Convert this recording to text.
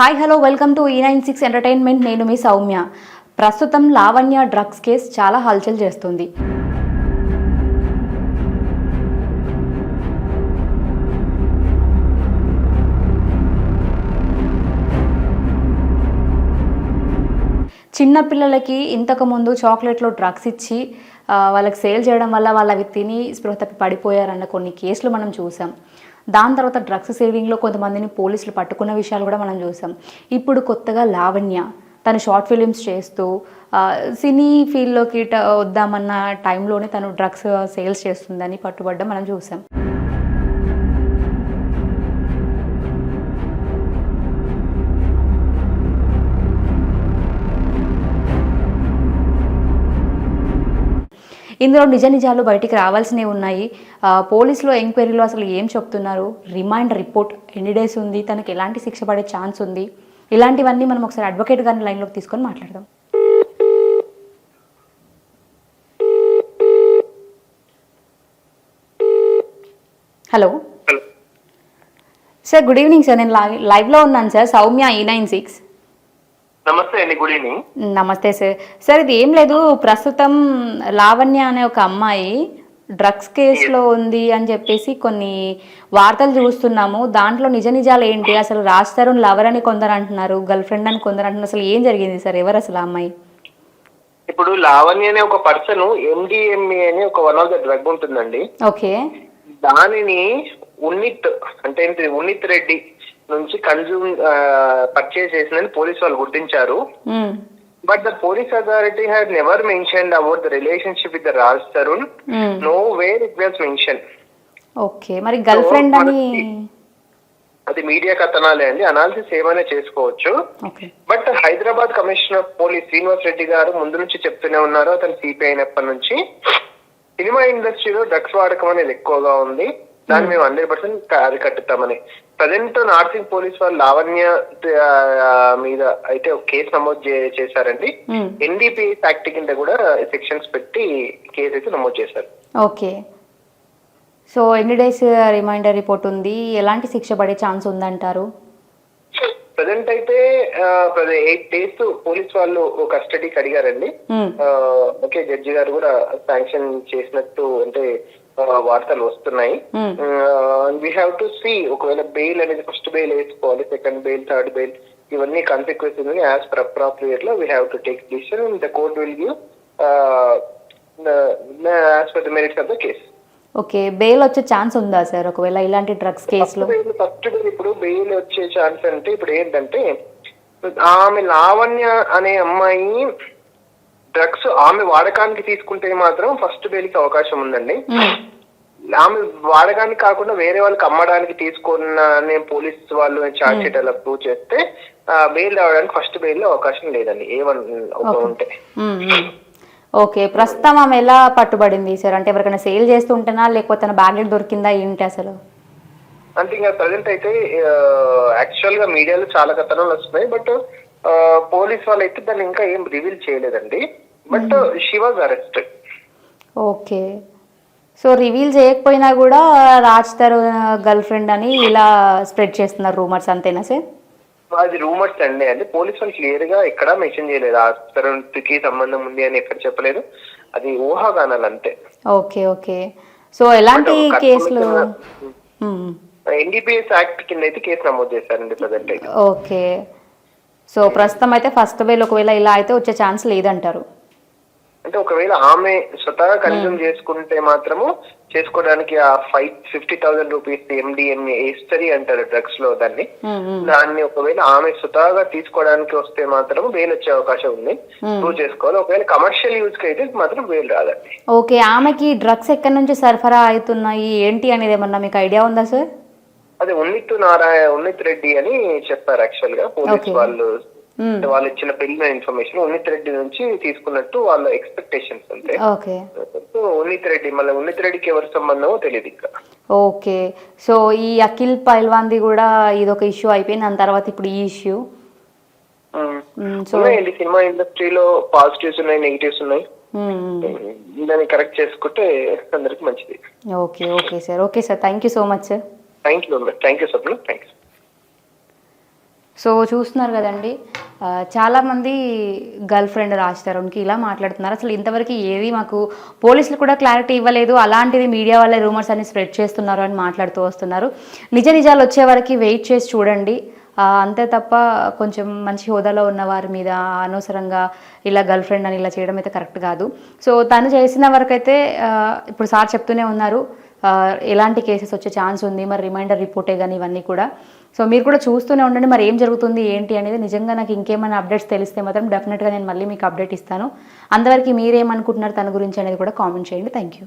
Hi hello welcome to E96 entertainment. నేను మీ సౌమ్య. ప్రస్తుతం Lavanya drugs case చాలా హల్చల్ చేస్తుంది. చిన్నపిల్లలకి ఇంతకుముందు చాక్లెట్లో డ్రగ్స్ ఇచ్చి వాళ్ళకి సేల్ చేయడం వల్ల వాళ్ళు అవి తిని స్పృహ తప్పి పడిపోయారన్న కొన్ని కేసులు మనం చూసాం. దాని తర్వాత డ్రగ్స్ సేవింగ్లో కొంతమందిని పోలీసులు పట్టుకున్న విషయాలు కూడా మనం చూసాం. ఇప్పుడు కొత్తగా లావణ్య తను షార్ట్ ఫిలిమ్స్ చేస్తూ సినీ ఫీల్డ్లోకి వద్దామన్న టైంలోనే తను డ్రగ్స్ సేల్స్ చేస్తుందని పట్టుబడ్డం మనం చూసాం. ఇందులో నిజాలు బయటికి రావాల్సినవి ఉన్నాయి. పోలీసులు ఎంక్వైరీలో అసలు ఏం చెప్తున్నారు, రిమాండ్ రిపోర్ట్ ఎన్ని డేస్ ఉంది, తనకి ఎలాంటి శిక్ష పడే ఛాన్స్ ఉంది, ఇలాంటివన్నీ మనం ఒకసారి అడ్వకేట్ గారిని లైన్లోకి తీసుకొని మాట్లాడదాం. Hello sir, good evening sir. నేను లైవ్లో ఉన్నాను సార్, సౌమ్య E96. నమస్తే అండి, గుడ్ ఈవినింగ్. నమస్తే సార్. సార్ ఇది ఏం లేదు, ప్రస్తుతం లావణ్య అనే ఒక అమ్మాయి డ్రగ్స్ కేసులో ఉంది అని చెప్పేసి కొన్ని వార్తలు చూస్తున్నాము. దాంట్లో నిజాలు ఏంటి, అసలు రాజ్ తరుణ్ లవర్ అని కొందరు అంటున్నారు, గర్ల్ ఫ్రెండ్ అని కొందరు అంటున్నారు. అసలు ఏం జరిగింది సార్, ఎవరు అసలు ఆ అమ్మాయి? ఇప్పుడు లావణ్య అనే ఒక పర్సన్ MDMA అని ఒక వన్ ఆఫ్ ద డ్రగ్ ఉంటుందండి. ఓకే. దానిని ఉన్నిత్ రెడ్డి నుంచి పర్చేస్ చేసిందని పోలీస్ వాళ్ళు గుర్తించారు. But the police authority had never mentioned about the relationship with the Raj Tarun. Know where it was mention. Okay, మరి గర్ల్ ఫ్రెండ్ అని అది మీడియా కథనాలే అండి, అనాలిసిస్ ఏమైనా చేసుకోవచ్చు. But Hyderabad commissioner of police Srinivas Reddy గారు ముందు నుంచి చెప్తూనే ఉన్నారు, అతను సిపి అయినప్పటి నుంచి సినిమా ఇండస్ట్రీలో డ్రగ్స్ వాడకం అనేది ఎక్కువగా ఉంది, దాన్ని మేము 100% అరికట్టుతామని. ప్రజెంట్ నార్సింగ్ పోలీస్ వాళ్ళు లావణ్య మీద అయితే ఒక కేసు నమోదు చేశారండి. NDPS యాక్ట్ కింద కూడా సెక్షన్స్ పెట్టి కేసు అయితే నమోదు చేశారు. ఓకే. సో ఎన్ని డేస్ రిమైండర్ రిపోర్ట్ ఉంది, ఎలాంటి శిక్ష పడే ఛాన్స్ ఉందంటారు? ప్రజెంట్ అయితే 8 days పోలీస్ వాళ్ళు కస్టడీకి అడిగారండి. ఓకే, జడ్జి గారు కూడా శాంక్షన్ చేసినట్టు అంటే వార్తలు వస్తున్నాయి. వీ హ్యావ్ టు సీ, ఒకవేళ బెయిల్ అనేది ఫస్ట్ బెయిల్ వేసుకోవాలి, సెకండ్ బెయిల్, థర్డ్ బెయిల్, ఇవన్నీ కాన్సిక్వెన్సెస్ యాజ్ పర్ అప్రాప్రియేట్ లో we have to take decision. The court will give as per the merits of the case. Okay, bail వచ్చే chance ఉందా sir ఒకవేళ ఇలాంటి drugs కేసులో? First ఇప్పుడు bail వచ్చే chance అంటే ఇప్పుడు ఏంటంటే ఆమె లావణ్య అనే అమ్మాయి డ్రగ్స్ ఆమె వాడకానికి తీసుకుంటే మాత్రం ఫస్ట్ బెయిల్ కి అవకాశం ఉందండి. ఆమె వాడకానికి కాకుండా వేరే వాళ్ళకి అమ్మడానికి తీసుకున్న పోలీస్ వాళ్ళు చార్జ్ షీట్ అలా ప్రూవ్ చేస్తే బెయిల్ రావడానికి ఫస్ట్ బెయిల్ లో అవకాశం లేదండి, ఉంటే. ఓకే, ప్రస్తుతం ఆమె ఎలా పట్టుబడింది సార్? అంటే ఎవరికైనా సేల్ చేస్తుంటేనా, లేకపోతే తన బ్యాగ్ దొరికిందా ఏంటి అసలు? అంటే ఇంకా ప్రజెంట్ అయితే యాక్చువల్ గా మీడియాలో చాలా కథనాలు వస్తున్నాయి, బట్ పోలీస్ వాళ్ళు అయితే దాన్ని ఇంకా ఏం రివీల్ చేయలేదండి. But she was arrested. Okay, so reveal చేయకపోయినా కూడా రాజ్ తరుణ్ గర్ల్ ఫ్రెండ్ అని ఇలా స్ప్రెడ్ చేస్తున్నారు రూమర్స్, అంతేనా సార్? అది రూమర్స్ అండి, అంటే పోలీస్ వాళ్ళు క్లియర్ గా ఎక్కడా మెన్షన్ చేయలేదు రాజ్ తరుణ్ కి సంబంధం ఉంది అని ఎక్కడ చెప్పలేదు, అది ఊహాగానాలు అంతే. ఓకే ఓకే, సో ఎలాంటి కేసులు? NDPS యాక్ట్ కింద అయితే కేసు నమోదు చేశారండి ప్రజెంట్ అయితే. ఓకే, సో ప్రస్తుతం అయితే ఫస్ట్ బెయిల్ ఒకవేళ ఇలా అయితే వచ్చే ఛాన్స్ లేదంటారు? అంటే ఒకవేళ ఆమె స్వతహా కన్జ్యూమ్ చేసుకుంటే మాత్రము చేసుకోవడానికి ఆ 50,000 రూపీస్ MDMA ఎస్టరీ అంటారు డ్రగ్స్ లో దాన్ని ఒకవేళ ఆమె స్వతహాగా తీసుకోవడానికి వస్తే మాత్రం బెయిల్ వచ్చే అవకాశం ఉంది, ప్రూవ్ చేసుకోవాలి. ఒకవేళ కమర్షియల్ యూజ్ కి అయితే మాత్రం బెయిల్ రాదండి. ఓకే, ఆమెకి డ్రగ్స్ ఎక్కడి నుంచి సరఫరా అవుతున్నాయి ఏంటి అనేది ఏమన్నా మీకు ఐడియా ఉందా సార్? అది ఉన్నిత్ రెడ్డి అని చెప్పారు యాక్చువల్ గా పోలీస్ వాళ్ళు. వాళ్ళు ఇచ్చిన పెళ్లిన ఇన్ఫర్మేషన్ ఉన్నిత్ రెడ్డి నుంచి తీసుకున్నట్టు వాళ్ళ ఎక్స్పెక్టేషన్స్ అంతే. ఉన్నిత్ రెడ్డికి ఎవరి సంబంధమో తెలియదు ఇంకా. ఓకే, సో ఈ అఖిల్ పైల్వాన్ది కూడా ఇదొక ఇష్యూ అయిపోయింది, దాని తర్వాత ఇప్పుడు ఈ ఇష్యూ. సినిమా ఇండస్ట్రీలో పాజిటివ్స్ ఉన్నాయి, నెగిటివ్స్ ఉన్నాయి, దాన్ని కరెక్ట్ చేసుకుంటే అందరికి మంచిది. Okay okay sir, okay sir, thank you so much sir. Thank you sir, thanks. So చూస్తున్నారు కదండి, చాలామంది గర్ల్ ఫ్రెండ్ రాజ్ తరుణ్కి ఇలా మాట్లాడుతున్నారు. అసలు ఇంతవరకు ఏది మాకు పోలీసులు కూడా క్లారిటీ ఇవ్వలేదు, అలాంటిది మీడియా వాళ్ళే రూమర్స్ అన్ని స్ప్రెడ్ చేస్తున్నారు అని మాట్లాడుతూ వస్తున్నారు. నిజాలు వచ్చే వరకు వెయిట్ చేసి చూడండి. అంతే తప్ప కొంచెం మంచి హోదాలో ఉన్న వారి మీద అనవసరంగా ఇలా గర్ల్ ఫ్రెండ్ అని ఇలా చేయడం అయితే కరెక్ట్ కాదు. సో తను చేసిన వరకైతే ఇప్పుడు సార్ చెప్తూనే ఉన్నారు ఎలాంటి కేసెస్ వచ్చే ఛాన్స్ ఉంది, మరి రిమైండర్ రిపోర్టే కానీ ఇవన్నీ కూడా. సో మీరు కూడా చూస్తూనే ఉండండి మరి ఏం జరుగుతుంది ఏంటి అనేది. నిజంగా నాకు ఇంకేమైనా అప్డేట్స్ తెలిస్తే మాత్రం డెఫినెట్గా నేను మళ్ళీ మీకు అప్డేట్ ఇస్తాను. అంతవరకు మీరేమనుకుంటున్నారు తన గురించి అనేది కూడా కామెంట్ చేయండి. Thank you.